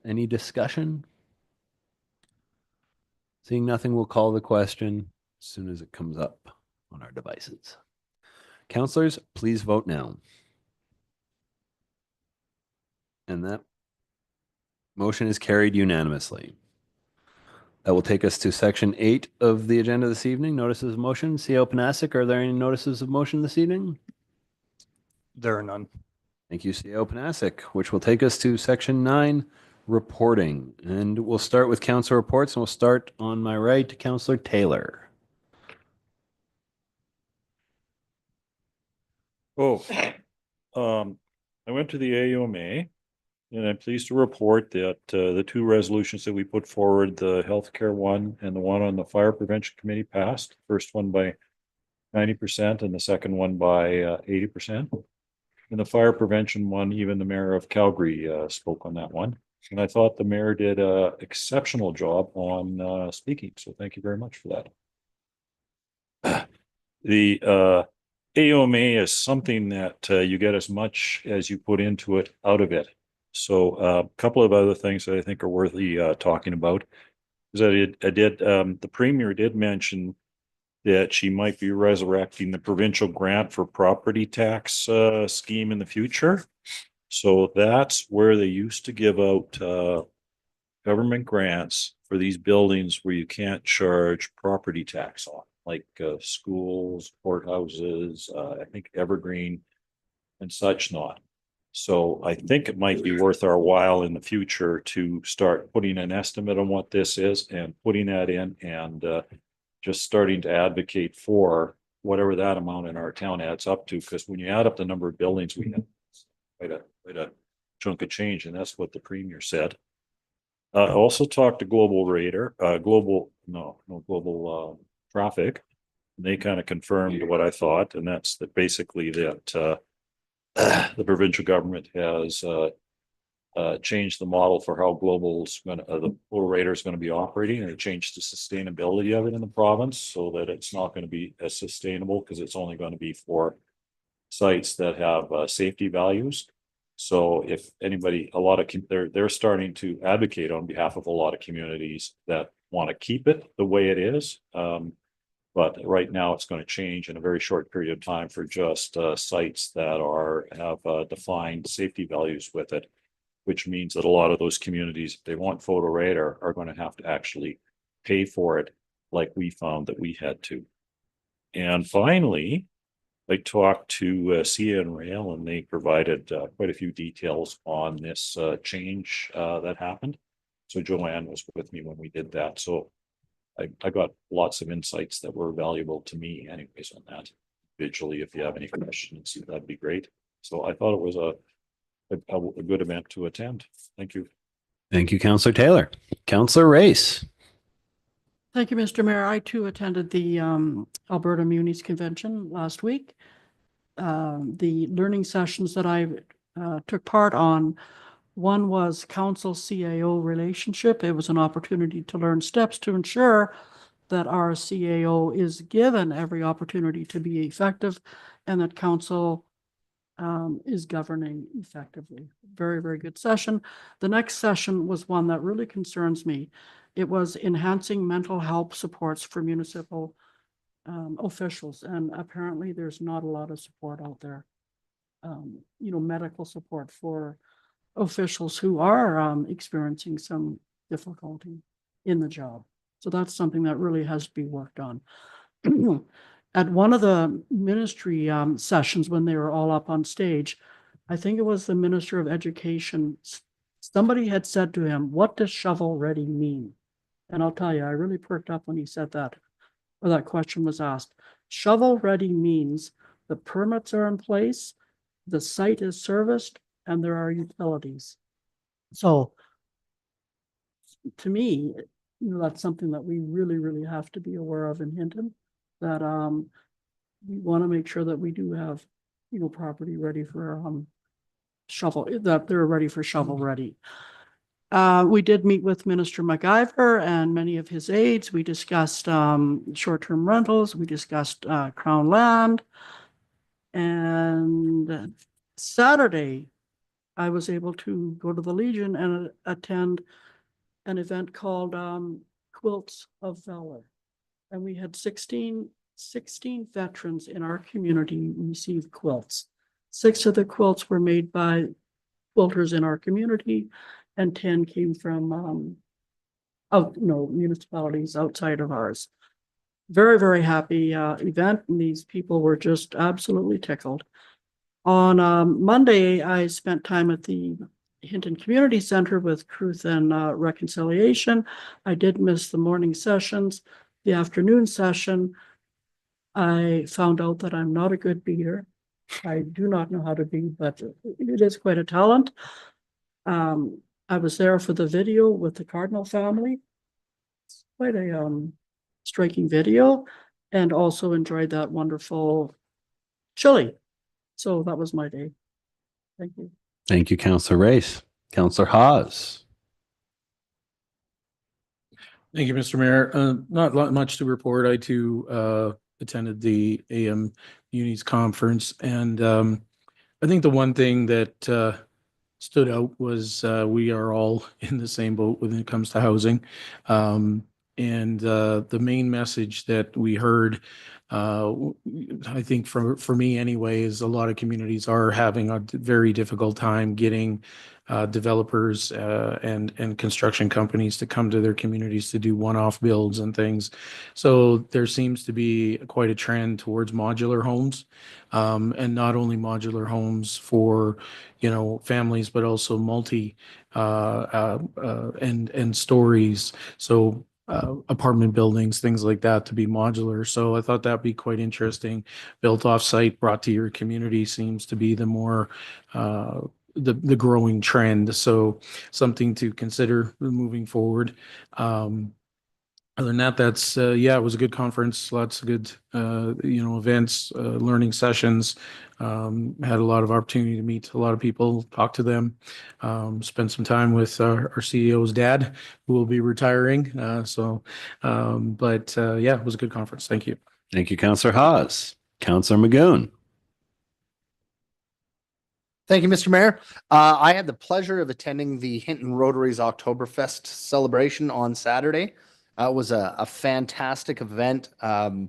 Any discussion? Seeing nothing, we'll call the question as soon as it comes up on our devices. Councilors, please vote now. And that motion is carried unanimously. That will take us to section 8 of the agenda this evening, notices of motion. CEO Panasic, are there any notices of motion this evening? There are none. Thank you, CEO Panasic, which will take us to section 9, reporting. And we'll start with council reports, and we'll start on my right, Councillor Taylor. I went to the AUMA, and I'm pleased to report that the 2 resolutions that we put forward, the healthcare one and the one on the fire prevention committee, passed. First one by 90% and the second one by 80%. And the fire prevention one, even the mayor of Calgary spoke on that one. And I thought the mayor did an exceptional job on speaking. So thank you very much for that. The AUMA is something that you get as much as you put into it out of it. So a couple of other things that I think are worthy talking about is that the premier did mention that she might be resurrecting the provincial grant for property tax scheme in the future. So that's where they used to give out government grants for these buildings where you can't charge property tax on, like schools, courthouses, I think Evergreen and such not. So I think it might be worth our while in the future to start putting an estimate on what this is and putting that in and just starting to advocate for whatever that amount in our town adds up to. Because when you add up the number of buildings, we have quite a chunk of change, and that's what the premier said. I also talked to Global Traffic. And they kind of confirmed what I thought, and that's that basically that the provincial government has changed the model for how the Global Raider is going to be operating, and it changed the sustainability of it in the province so that it's not going to be as sustainable because it's only going to be for sites that have safety values. So if anybody, they're starting to advocate on behalf of a lot of communities that want to keep it the way it is. But right now it's going to change in a very short period of time for just sites that have defined safety values with it, which means that a lot of those communities, if they want photo radar, are going to have to actually pay for it like we found that we had to. And finally, I talked to CN Rail, and they provided quite a few details on this change that happened. So Joanne was with me when we did that. So I got lots of insights that were valuable to me anyways on that. Visually, if you have any questions, that'd be great. So I thought it was a good event to attend. Thank you. Thank you, Councillor Taylor. Councillor Race. Thank you, Mr. Mayor. I too attended the Alberta Munis Convention last week. The learning sessions that I took part on, one was council-CAO relationship. It was an opportunity to learn steps to ensure that our CAO is given every opportunity to be effective and that council is governing effectively. Very, very good session. The next session was one that really concerns me. It was enhancing mental health supports for municipal officials, and apparently there's not a lot of support out there. Medical support for officials who are experiencing some difficulty in the job. So that's something that really has to be worked on. At one of the ministry sessions, when they were all up on stage, I think it was the Minister of Education, somebody had said to him, "What does shovel ready mean?" And I'll tell you, I really perked up when he said that, or that question was asked. Shovel ready means the permits are in place, the site is serviced, and there are utilities. So to me, that's something that we really, really have to be aware of in Hinton, that we want to make sure that we do have, property ready for shovel, that they're ready for shovel ready. We did meet with Minister MacIver and many of his aides. We discussed short-term rentals. We discussed Crown land. And Saturday, I was able to go to the Legion and attend an event called Quilts of Valor. And we had 16 veterans in our community receive quilts. 6 of the quilts were made by quilters in our community, and 10 came from municipalities outside of ours. Very, very happy event, and these people were just absolutely tickled. On Monday, I spent time at the Hinton Community Center with Truth and Reconciliation. I did miss the morning sessions. The afternoon session, I found out that I'm not a good beater. I do not know how to beat, but it is quite a talent. I was there for the video with the Cardinal family. It's quite a striking video, and also enjoyed that wonderful chili. So that was my day. Thank you. Thank you, Councillor Race. Councillor Hawes. Thank you, Mr. Mayor. Not much to report. I too attended the AM Unis conference, and I think the one thing that stood out was we are all in the same boat when it comes to housing. And the main message that we heard, I think for me anyway, is a lot of communities are having a very difficult time getting developers and construction companies to come to their communities to do one-off builds and things. So there seems to be quite a trend towards modular homes, and not only modular homes for families, but also multi and stories. So apartment buildings, things like that, to be modular. So I thought that'd be quite interesting. Built off site, brought to your community seems to be the more the growing trend. So something to consider moving forward. Other than that, that's it was a good conference. Lots of good events, learning sessions. Had a lot of opportunity to meet a lot of people, talk to them, spend some time with our CEO's dad, who will be retiring. It was a good conference. Thank you. Thank you, Councillor Hawes. Councillor Magoon. Thank you, Mr. Mayor. I had the pleasure of attending the Hinton Rotary's Oktoberfest celebration on Saturday. It was a fantastic event. I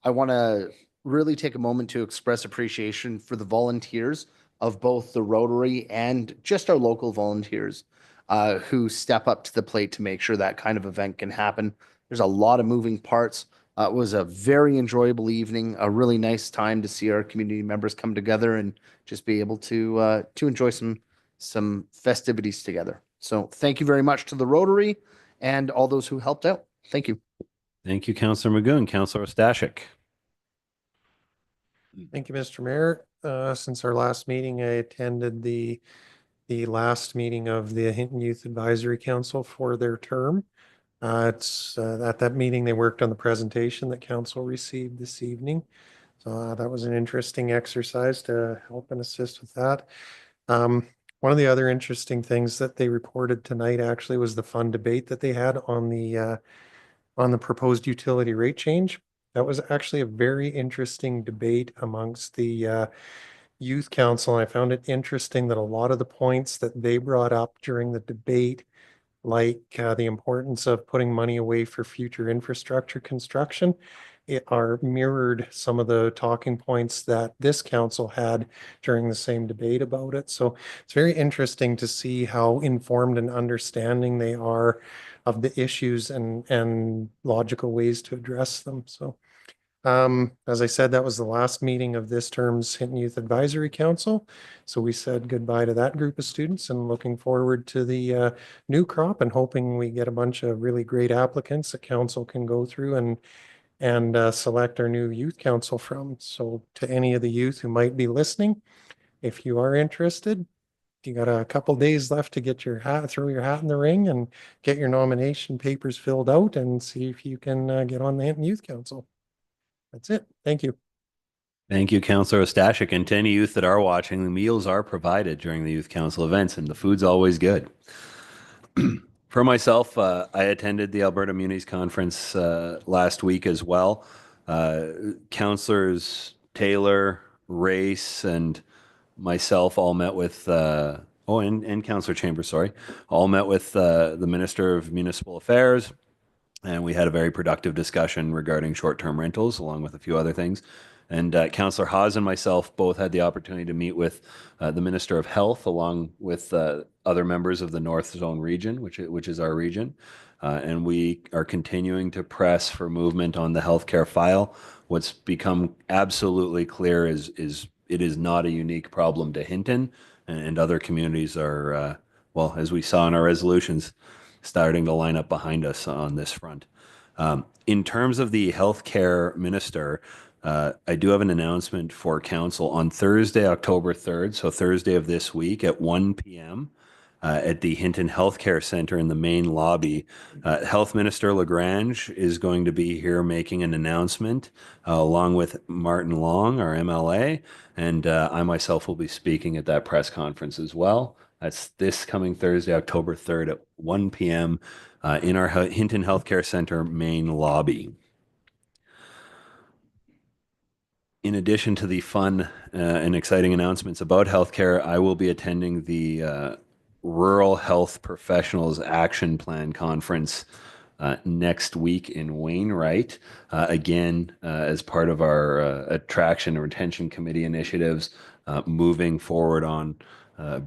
want to really take a moment to express appreciation for the volunteers of both the Rotary and just our local volunteers who step up to the plate to make sure that kind of event can happen. There's a lot of moving parts. It was a very enjoyable evening, a really nice time to see our community members come together and just be able to enjoy some festivities together. So thank you very much to the Rotary and all those who helped out. Thank you. Thank you, Councillor Magoon. Councillor Ostashik. Thank you, Mr. Mayor. Since our last meeting, I attended the last meeting of the Hinton Youth Advisory Council for their term. It's at that meeting, they worked on the presentation that council received this evening. So that was an interesting exercise to help and assist with that. One of the other interesting things that they reported tonight actually was the fun debate that they had on the proposed utility rate change. That was actually a very interesting debate amongst the Youth Council, and I found it interesting that a lot of the points that they brought up during the debate, like the importance of putting money away for future infrastructure construction, are mirrored some of the talking points that this council had during the same debate about it. So it's very interesting to see how informed and understanding they are of the issues and logical ways to address them. So as I said, that was the last meeting of this term's Hinton Youth Advisory Council. So we said goodbye to that group of students and looking forward to the new crop and hoping we get a bunch of really great applicants that council can go through and select our new youth council from. So to any of the youth who might be listening, if you are interested, you got a couple days left to get your hat, throw your hat in the ring and get your nomination papers filled out and see if you can get on the Hinton Youth Council. That's it. Thank you. Thank you, Councillor Ostashik. And to any youth that are watching, the meals are provided during the Youth Council events, and the food's always good. For myself, I attended the Alberta Munis Conference last week as well. Councillors Taylor, Race, and myself all met with, and Councillor Chambers, sorry, all met with the Minister of Municipal Affairs, and we had a very productive discussion regarding short-term rentals, along with a few other things. And Councillor Haas and myself both had the opportunity to meet with the Minister of Health, along with other members of the North Zone region, which is our region. And we are continuing to press for movement on the healthcare file. What's become absolutely clear is it is not a unique problem to Hinton, and other communities are, well, as we saw in our resolutions, starting to line up behind us on this front. In terms of the healthcare minister, I do have an announcement for council on Thursday, October 3rd, so Thursday of this week at 1 p.m. At the Hinton Healthcare Center in the main lobby. Health Minister Lagrange is going to be here making an announcement along with Martin Long, our MLA, and I myself will be speaking at that press conference as well. That's this coming Thursday, October 3rd at 1 p.m. In our Hinton Healthcare Center main lobby. In addition to the fun and exciting announcements about healthcare, I will be attending the Rural Health Professionals Action Plan Conference next week in Wainwright. Again, as part of our Attraction and Retention Committee initiatives, moving forward on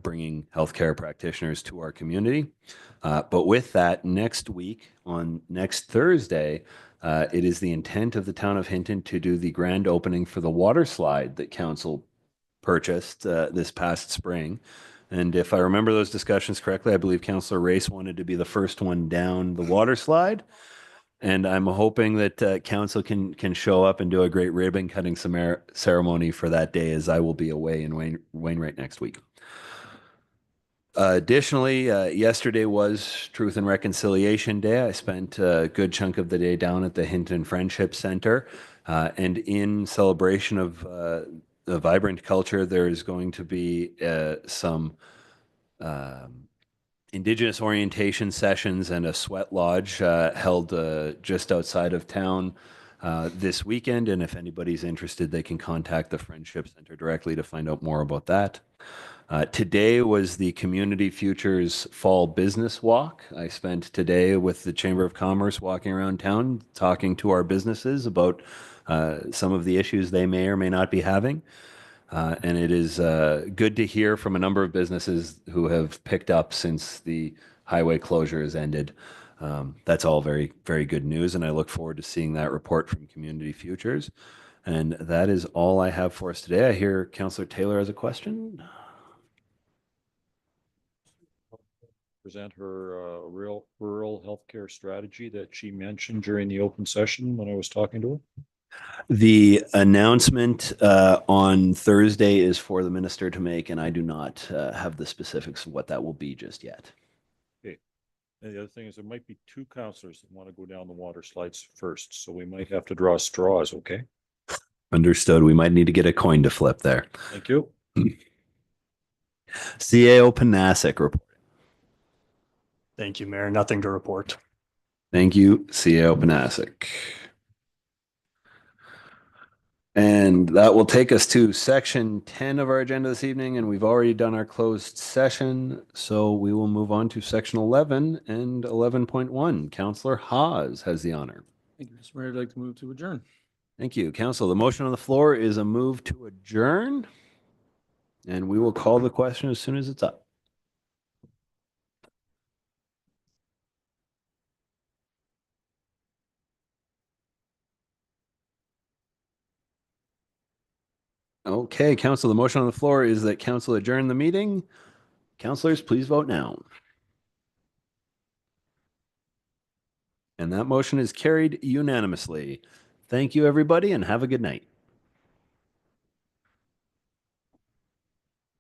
bringing healthcare practitioners to our community. But with that, next week, on next Thursday, it is the intent of the town of Hinton to do the grand opening for the water slide that council purchased this past spring. And if I remember those discussions correctly, I believe Councillor Race wanted to be the first one down the water slide. And I'm hoping that council can show up and do a great ribbon cutting ceremony for that day, as I will be away in Wainwright next week. Additionally, yesterday was Truth and Reconciliation Day. I spent a good chunk of the day down at the Hinton Friendship Center. And in celebration of the vibrant culture, there is going to be some Indigenous orientation sessions and a sweat lodge held just outside of town this weekend. And if anybody's interested, they can contact the Friendship Center directly to find out more about that. Today was the Community Futures Fall Business Walk. I spent today with the Chamber of Commerce walking around town, talking to our businesses about some of the issues they may or may not be having. And it is good to hear from a number of businesses who have picked up since the highway closure has ended. That's all very, very good news, and I look forward to seeing that report from Community Futures. And that is all I have for us today. I hear Councillor Taylor has a question. Present her rural healthcare strategy that she mentioned during the open session when I was talking to her. The announcement on Thursday is for the minister to make, and I do not have the specifics of what that will be just yet. Okay. And the other thing is there might be two councillors that want to go down the water slides first, so we might have to draw straws, okay? Understood. We might need to get a coin to flip there. Thank you. CAO Panasic report. Thank you, Mayor. Nothing to report. Thank you, CAO Panasic. And that will take us to section 10 of our agenda this evening, and we've already done our closed session. So we will move on to section 11 and 11.1. Counselor Hawes has the honor. Thank you, Mr. Mayor. I'd like to move to adjourn. Thank you, Council. The motion on the floor is a move to adjourn, and we will call the question as soon as it's up. Okay, Council, the motion on the floor is that Council adjourn the meeting. Councilors, please vote now. And that motion is carried unanimously. Thank you, everybody, and have a good night.